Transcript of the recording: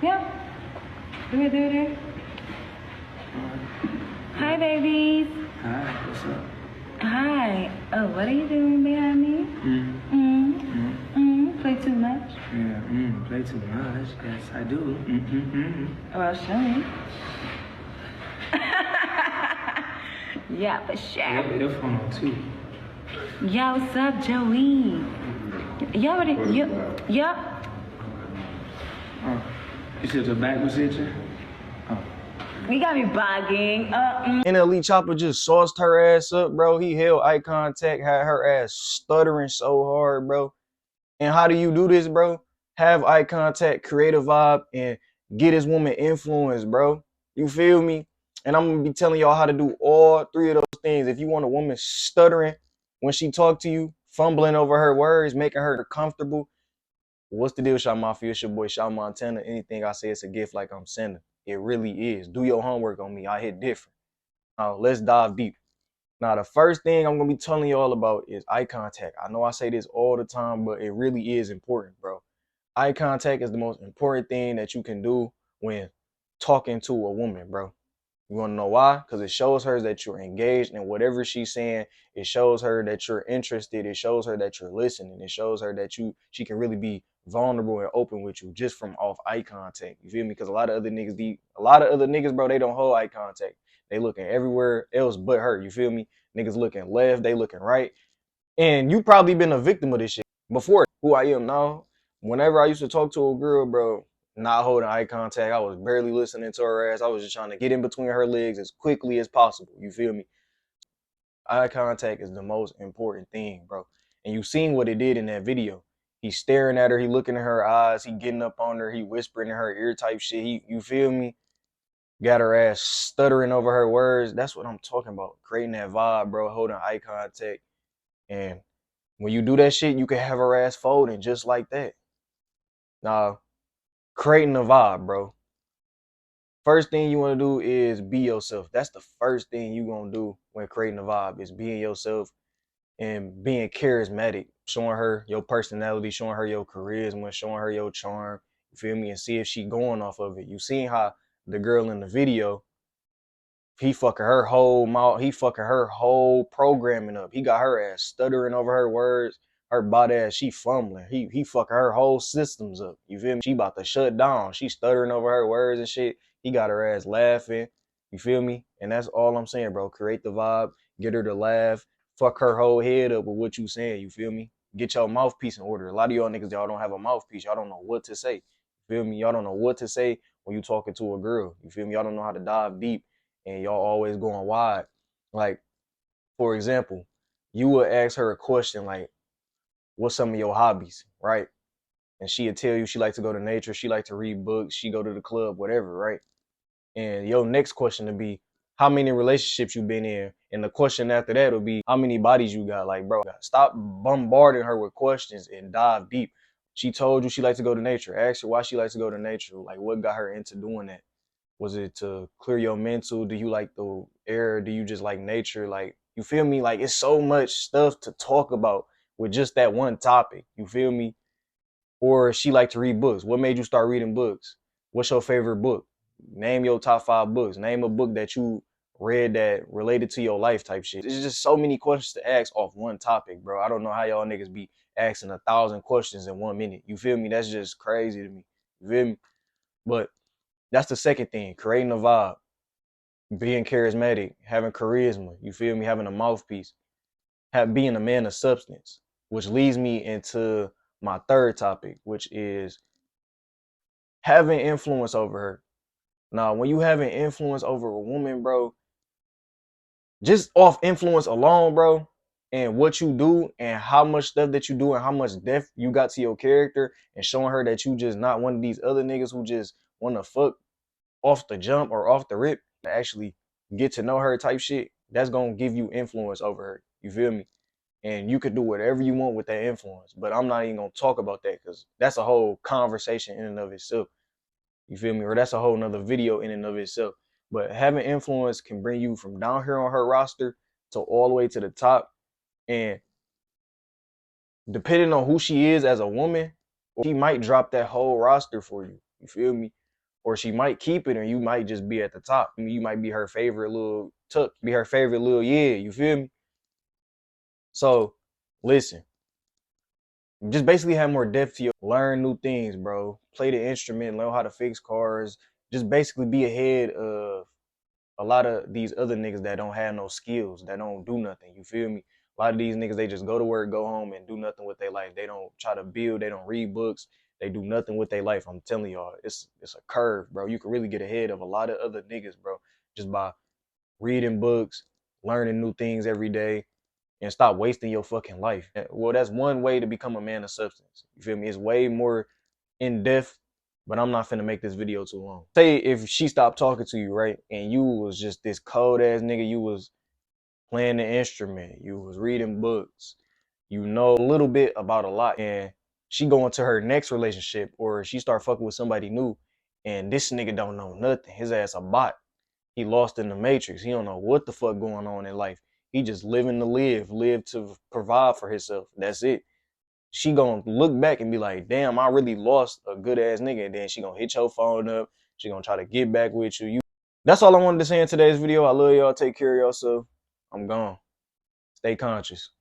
Yep. Do it. Hi, babies. Hi, what's up? Hi. Oh, what are you doing behind me? Play too much? Yeah, play too much. Yes, I do. Well, show me. Yeah, for sure. Your phone on too. Yo, what's up, Joey? Y'all already, yup. Oh, you said your back was itching? Oh. You got me bugging. NLE CHoppa just sauced her ass up, bro. He held eye contact, had her ass stuttering so hard, bro. And how do you do this, bro? Have eye contact, create a vibe, and get this woman influence, bro. You feel me? And I'm gonna be telling y'all how to do all three of those things. If you want a woman stuttering when she talk to you, fumbling over her words, making her comfortable, what's the deal, Shahmafia? It's your boy ShahMontana. Anything I say, it's a gift like I'm sending. It really is. Do your homework on me. I hit different. Now, let's dive deep. Now, the first thing I'm going to be telling you all about is eye contact. I know I say this all the time, but it really is important, bro. Eye contact is the most important thing that you can do when talking to a woman, bro. You want to know why? Because it shows her that you're engaged in whatever she's saying. It shows her that you're interested. It shows her that you're listening. It shows her that she can really be vulnerable and open with you just from off eye contact. You feel me? Because a lot of other niggas, bro, they don't hold eye contact. They looking everywhere else but her. You feel me? Niggas looking left, they looking right. And you probably been a victim of this shit before. Who I am now. Whenever I used to talk to a girl, bro, not holding eye contact, I was barely listening to her ass. I was just trying to get in between her legs as quickly as possible. You feel me? Eye contact is the most important thing, bro. And you seen what it did in that video. He's staring at her, he looking in her eyes, he getting up on her, he whispering in her ear type shit. You feel me? Got her ass stuttering over her words. That's what I'm talking about. Creating that vibe, bro, holding eye contact. And when you do that shit, you can have her ass folding just like that. Now, creating a vibe, bro. First thing you want to do is be yourself. That's the first thing you going to do when creating a vibe is being yourself and being charismatic, showing her your personality, showing her your charisma, showing her your charm. You feel me? And see if she going off of it. You seen how the girl in the video, he fucking her whole mouth, he fucking her whole programming up. He got her ass stuttering over her words, her body ass, she fumbling. He fucking her whole systems up. You feel me? She about to shut down. She stuttering over her words and shit. He got her ass laughing. You feel me? And that's all I'm saying, bro. Create the vibe, get her to laugh, fuck her whole head up with what you saying. You feel me? Get your mouthpiece in order. A lot of y'all niggas, y'all don't have a mouthpiece. Y'all don't know what to say. You feel me? Y'all don't know what to say when you talking to a girl. You feel me? Y'all don't know how to dive deep. And y'all always going wide. Like, for example, you would ask her a question like, what's some of your hobbies, right? And she'd tell you she likes to go to nature, she likes to read books, she go to the club, whatever, right? And your next question would be, how many relationships you been in? And the question after that would be, how many bodies you got? Like, bro, stop bombarding her with questions and dive deep. She told you she likes to go to nature. Ask her why she likes to go to nature. Like, what got her into doing that? Was it to clear your mental? Do you like the air? Do you just like nature? Like, you feel me? Like, it's so much stuff to talk about with just that one topic. You feel me? Or she like to read books. What made you start reading books? What's your favorite book? Name your top 5 books. Name a book that you read that related to your life type shit. There's just so many questions to ask off one topic, bro. I don't know how y'all niggas be asking 1,000 questions in 1 minute. You feel me? That's just crazy to me. You feel me? But that's the second thing, creating a vibe, being charismatic, having charisma, you feel me, having a mouthpiece, being a man of substance, which leads me into my third topic, which is having influence over her. Now, when you having influence over a woman, bro, just off influence alone, bro, and what you do and how much stuff that you do and how much depth you got to your character and showing her that you just not one of these other niggas who just want to fuck off the jump or off the rip, actually get to know her type shit, that's gonna give you influence over her. You feel me? And you could do whatever you want with that influence. But I'm not even gonna talk about that because that's a whole conversation in and of itself. You feel me? Or that's a whole nother video in and of itself. But having influence can bring you from down here on her roster to all the way to the top. And depending on who she is as a woman, she might drop that whole roster for you. You feel me? or she might keep it and you might just be at the top. I mean, you might be her favorite little tuck, be her favorite little yeah, you feel me? So listen, just basically have more depth to your, learn new things, bro. Play the instrument, learn how to fix cars, just basically be ahead of a lot of these other niggas that don't have no skills, that don't do nothing, you feel me? A lot of these niggas, they just go to work, go home, and do nothing with their life. They don't try to build, they don't read books, they do nothing with their life. I'm telling y'all, it's a curve, bro. You can really get ahead of a lot of other niggas, bro, just by reading books, learning new things every day, and stop wasting your fucking life. Well, that's one way to become a man of substance. You feel me? It's way more in depth, but I'm not finna make this video too long. Say if she stopped talking to you, right, and you was just this cold ass nigga, you was playing the instrument, you was reading books, you know a little bit about a lot, and she go into her next relationship or she start fucking with somebody new, and this nigga don't know nothing. His ass a bot. He lost in the matrix. He don't know what the fuck going on in life. He just living to live to provide for himself. That's it. She gonna look back and be like, damn, I really lost a good ass nigga. And then she gonna hit your phone up. She gonna try to get back with you. That's all I wanted to say in today's video. I love y'all. Take care of yourself. I'm gone. Stay conscious.